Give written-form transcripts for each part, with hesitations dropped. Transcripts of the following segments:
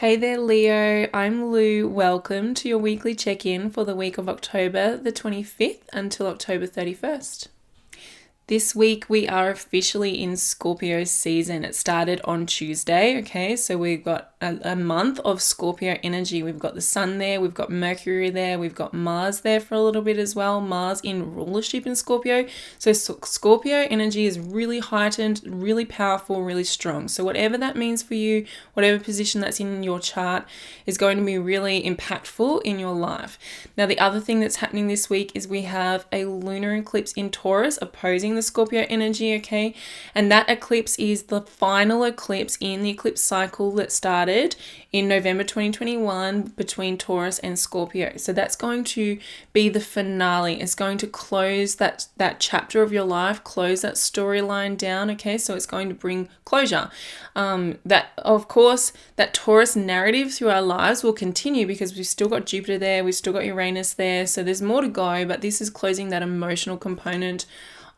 Hey there, Leo. I'm Lou. Welcome to your weekly check-in for the week of October the 25th until October 31st. This week we are officially in Scorpio season. It started on Tuesday, okay? So we've got a month of Scorpio energy. We've got the sun there, we've got Mercury there, we've got Mars there for a little bit as well. Mars in rulership in Scorpio. So Scorpio energy is really heightened, really powerful, really strong. So whatever that means for you, whatever position that's in your chart is going to be really impactful in your life. Now, the other thing that's happening this week is we have a lunar eclipse in Taurus opposing the Scorpio energy, okay? And that eclipse is the final eclipse in the eclipse cycle that started in November 2021 between Taurus and Scorpio. So that's going to be the finale. It's going to close that chapter of your life, close that storyline down, okay? So it's going to bring closure. That, of course, that Taurus narrative through our lives will continue because we've still got Jupiter there, we've still got Uranus there, so there's more to go, but this is closing that emotional component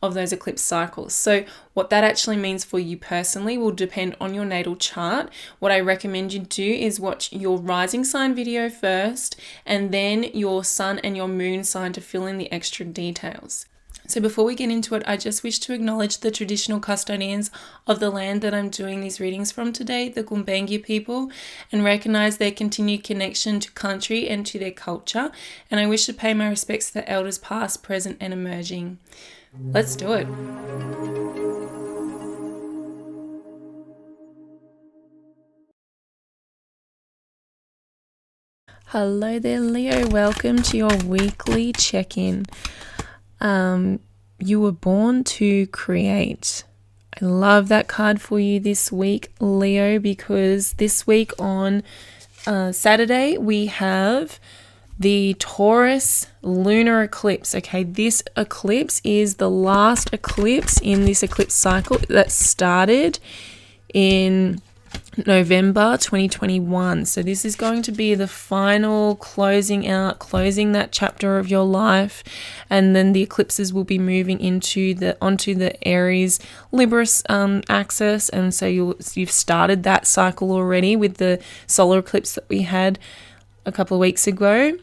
of those eclipse cycles. So what that actually means for you personally will depend on your natal chart. What I recommend you do is watch your rising sign video first and then your sun and your moon sign to fill in the extra details. So before we get into it, I just wish to acknowledge the traditional custodians of the land that I'm doing these readings from today, the Gumbaynggirr people, and recognize their continued connection to country and to their culture. And I wish to pay my respects to the elders past, present, and emerging. Let's do it. Hello there, Leo. Welcome to your weekly check-in. You were born to create. I love that card for you this week, Leo, because this week on Saturday we have the Taurus lunar eclipse. Okay, this eclipse is the last eclipse in this eclipse cycle that started in November 2021. So this is going to be the final closing that chapter of your life, and then the eclipses will be moving onto the Aries Libra axis, and so you've started that cycle already with the solar eclipse that we had a couple of weeks ago.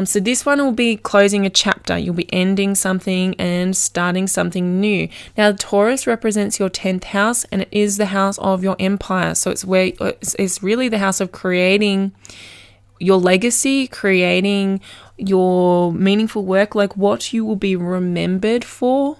So this one will be closing a chapter. You'll be ending something and starting something new. Now, Taurus represents your 10th house, and it is the house of your empire. So it's really the house of creating your legacy, creating your meaningful work, like what you will be remembered for,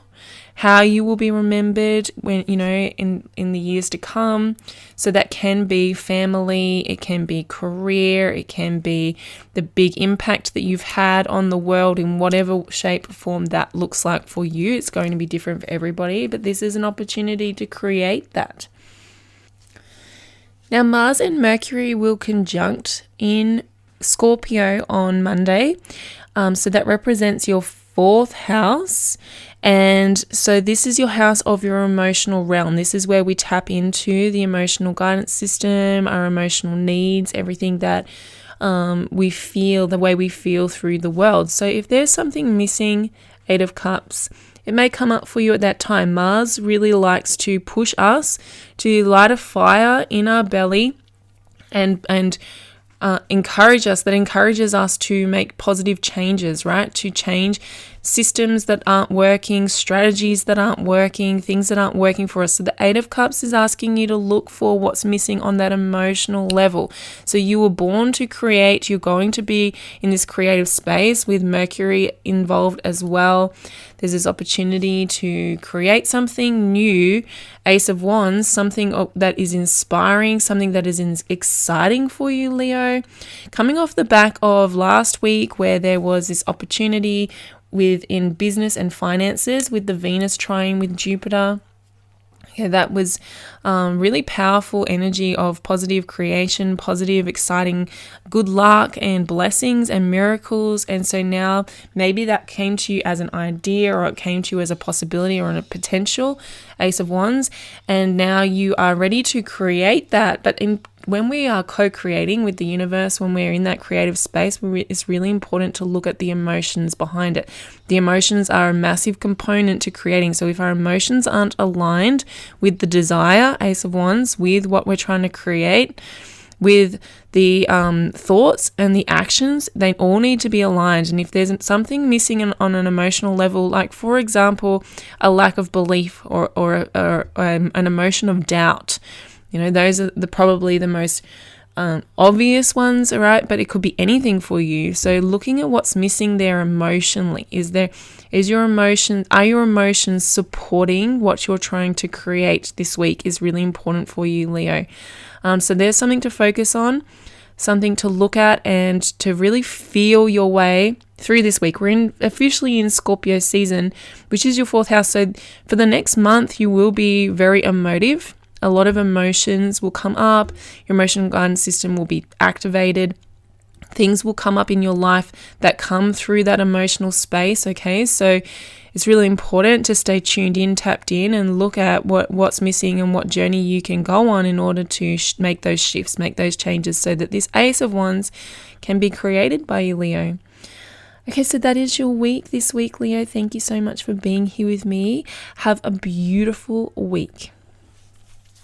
how you will be remembered when, in the years to come. So that can be family, it can be career, it can be the big impact that you've had on the world in whatever shape or form that looks like for you. It's going to be different for everybody, but this is an opportunity to create that. Now, Mars and Mercury will conjunct in Scorpio on Monday. So that represents your 4th house. And so this is your house of your emotional realm. This is where we tap into the emotional guidance system, our emotional needs, everything that we feel, the way we feel through the world. So if there's something missing, 8 of Cups, it may come up for you at that time. Mars really likes to push us to light a fire in our belly and encourages us to make positive changes, right? To change systems that aren't working, strategies that aren't working, things that aren't working for us. So the 8 of Cups is asking you to look for what's missing on that emotional level. So you were born to create. You're going to be in this creative space with Mercury involved as well. There's this opportunity to create something new, Ace of Wands, something that is inspiring, something that is exciting for you, Leo. Coming off the back of last week where there was this opportunity within business and finances with the Venus trine with Jupiter. Yeah, that was really powerful energy of positive creation, positive, exciting, good luck and blessings and miracles. And so now maybe that came to you as an idea, or it came to you as a possibility or a potential, Ace of Wands. And now you are ready to create that. But when we are co-creating with the universe, when we're in that creative space, it's really important to look at the emotions behind it. The emotions are a massive component to creating. So if our emotions aren't aligned with the desire, Ace of Wands, with what we're trying to create, with the thoughts and the actions, they all need to be aligned. And if there's something missing on an emotional level, like for example, a lack of belief or an emotion of doubt, those are probably the most obvious ones, all right? But it could be anything for you. So looking at what's missing there emotionally, are your emotions supporting what you're trying to create this week is really important for you, Leo. So there's something to focus on, something to look at, and to really feel your way through this week. We're officially in Scorpio season, which is your 4th house. So for the next month, you will be very emotive. A lot of emotions will come up. Your emotional guidance system will be activated. Things will come up in your life that come through that emotional space, okay? So it's really important to stay tuned in, tapped in, and look at what's missing and what journey you can go on in order to make those shifts, make those changes, so that this Ace of Wands can be created by you, Leo. Okay, so that is your week this week, Leo. Thank you so much for being here with me. Have a beautiful week.